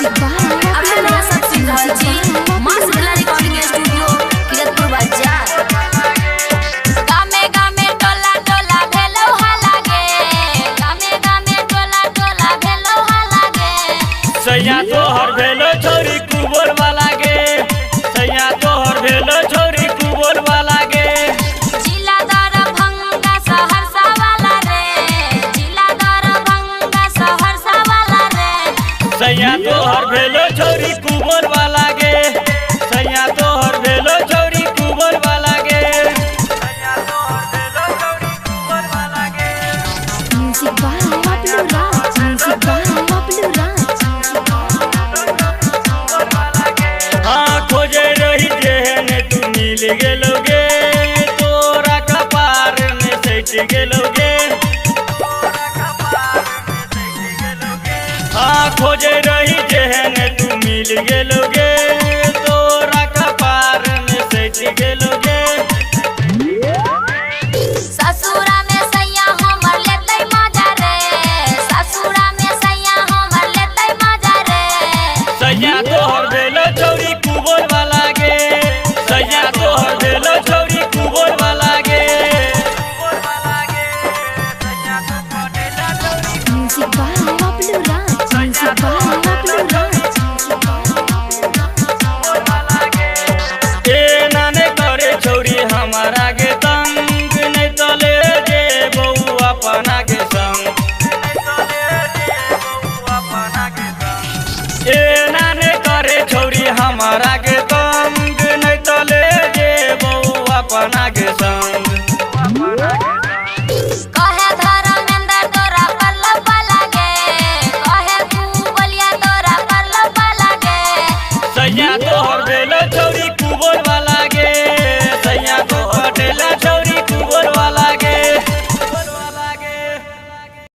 अभी नया सब सुन रहल छी मां शीतला रिकॉर्डिंग स्टूडियो किरतपुर बाजार। गामे गामे टोला टोला भेलो हालागे, गामे गामे टोला टोला भेलो हालागे। सैया तोहर भेलो छोरी कुबोर वाला गे, सैया तोहर भेलो छोरी कुबोर वाला गे। जिला दरभंगा सहरसा वाला रे, जिला दरभंगा सहरसा वाला रे। सैया तोहर भेलो छोरी कुबोर वाला गे, सैया तोहर भेलो छोरी कुबोर वाला गे। सैया तोहर भेलो छोरी कुबोर वाला गे। Music by Pablo Raj, music by Pablo Raj. हाँ खोजे रही जेहन तू मिल गेलोगे, तोरा कपार में सैट गेलोगे। हाँ खोजे रही जेहन तू मिल गेलोगे, तोरा कपार में सैट गेलोगे। ससुरा में सैया हमर लेतै मजा रे, ससुरा में सैया हमर लेतै मजा रे। सैया तोहर भेलो छोरी कुबोर वाला गे, सैया तोहर भेलो छोरी कुबोर वाला गे। Music by Pablo Raj, music by Pablo Raj. ए नाने करे छोरी हमारा गे तंग, नहीं तो ले जे बहू अपना के संग। ए नाने करे छोरी हमारा के तंग, नहीं तो ले जे बहू अपना के संग।